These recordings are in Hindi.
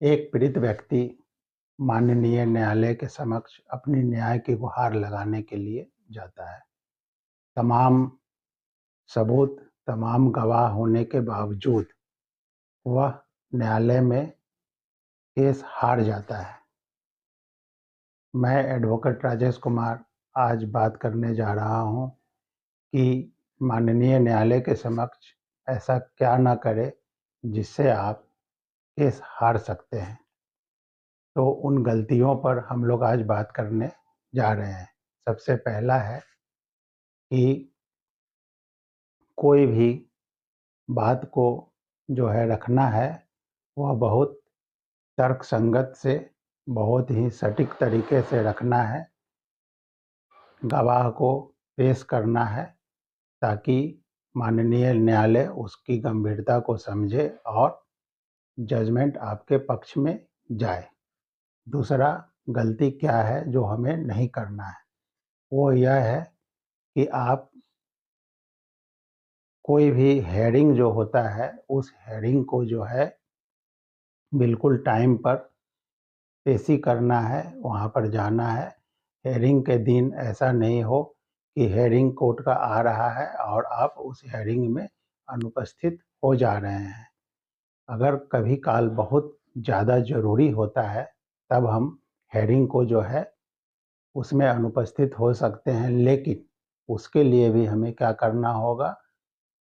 एक पीड़ित व्यक्ति माननीय न्यायालय के समक्ष अपनी न्याय की गुहार लगाने के लिए जाता है। तमाम सबूत, तमाम गवाह होने के बावजूद वह न्यायालय में केस हार जाता है। मैं एडवोकेट राजेश कुमार आज बात करने जा रहा हूं कि माननीय न्यायालय के समक्ष ऐसा क्या ना करे जिससे आप केस हार सकते हैं। तो उन गलतियों पर हम लोग आज बात करने जा रहे हैं। सबसे पहला है कि कोई भी बात को जो है रखना है वह बहुत तर्क संगत से, बहुत ही सटीक तरीके से रखना है। गवाह को पेश करना है ताकि माननीय न्यायालय उसकी गंभीरता को समझे और जजमेंट आपके पक्ष में जाए। दूसरा गलती क्या है जो हमें नहीं करना है, वो यह है कि आप कोई भी हेयरिंग जो होता है उस हेयरिंग को जो है बिल्कुल टाइम पर पेशी करना है, वहाँ पर जाना है। हेयरिंग के दिन ऐसा नहीं हो कि हेयरिंग कोर्ट का आ रहा है और आप उस हेयरिंग में अनुपस्थित हो जा रहे हैं। अगर कभी काल बहुत ज़्यादा ज़रूरी होता है तब हम हेयरिंग को जो है उसमें अनुपस्थित हो सकते हैं, लेकिन उसके लिए भी हमें क्या करना होगा,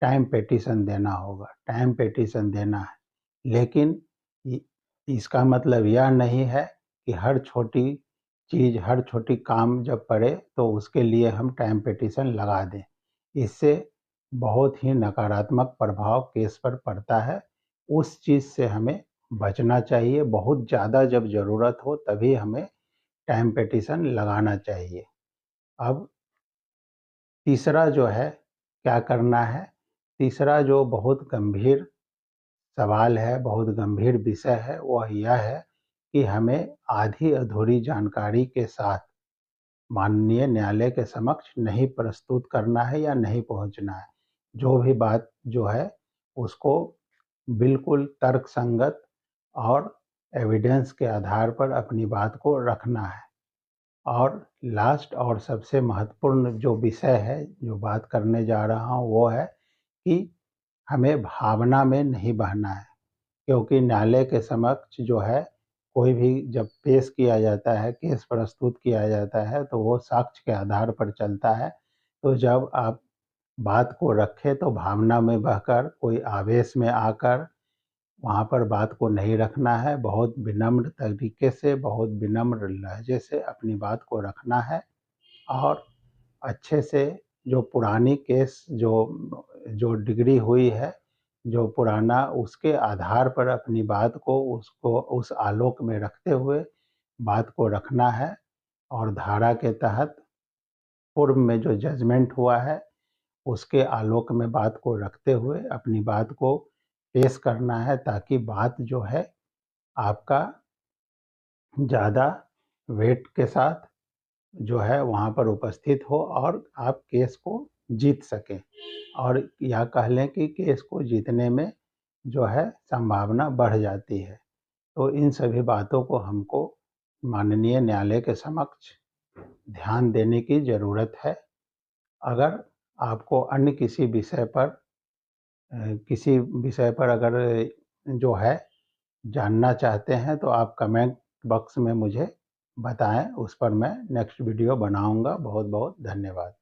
टाइम पेटिशन देना होगा। टाइम पेटिशन देना है, लेकिन इसका मतलब यह नहीं है कि हर छोटी चीज़, हर छोटी काम जब पड़े तो उसके लिए हम टाइम पेटिशन लगा दें। इससे बहुत ही नकारात्मक प्रभाव केस पर पड़ता है। उस चीज़ से हमें बचना चाहिए। बहुत ज़्यादा जब ज़रूरत हो तभी हमें टाइम पेटिशन लगाना चाहिए। अब तीसरा जो है क्या करना है, तीसरा जो बहुत गंभीर सवाल है, बहुत गंभीर विषय है, वह यह है कि हमें आधी अधूरी जानकारी के साथ माननीय न्यायालय के समक्ष नहीं प्रस्तुत करना है या नहीं पहुंचना है। जो भी बात जो है उसको बिल्कुल तर्कसंगत और एविडेंस के आधार पर अपनी बात को रखना है। और लास्ट और सबसे महत्वपूर्ण जो विषय है, जो बात करने जा रहा हूँ, वो है कि हमें भावना में नहीं बहना है। क्योंकि न्यायालय के समक्ष जो है कोई भी जब पेश किया जाता है, केस प्रस्तुत किया जाता है, तो वो साक्ष्य के आधार पर चलता है। तो जब आप बात को रखें तो भावना में बहकर, कोई आवेश में आकर वहाँ पर बात को नहीं रखना है। बहुत विनम्र तरीके से, बहुत विनम्र लहजे से अपनी बात को रखना है और अच्छे से जो पुरानी केस जो डिग्री हुई है, जो पुराना, उसके आधार पर अपनी बात को उसको उस आलोक में रखते हुए बात को रखना है। और धारा के तहत पूर्व में जो जजमेंट हुआ है उसके आलोक में बात को रखते हुए अपनी बात को पेश करना है, ताकि बात जो है आपका ज़्यादा वेट के साथ जो है वहाँ पर उपस्थित हो और आप केस को जीत सकें। और या कह लें कि केस को जीतने में जो है संभावना बढ़ जाती है। तो इन सभी बातों को हमको माननीय न्यायालय के समक्ष ध्यान देने की ज़रूरत है। अगर आपको अन्य किसी विषय पर अगर जो है जानना चाहते हैं तो आप कमेंट बॉक्स में मुझे बताएं, उस पर मैं नेक्स्ट वीडियो बनाऊंगा। बहुत बहुत धन्यवाद।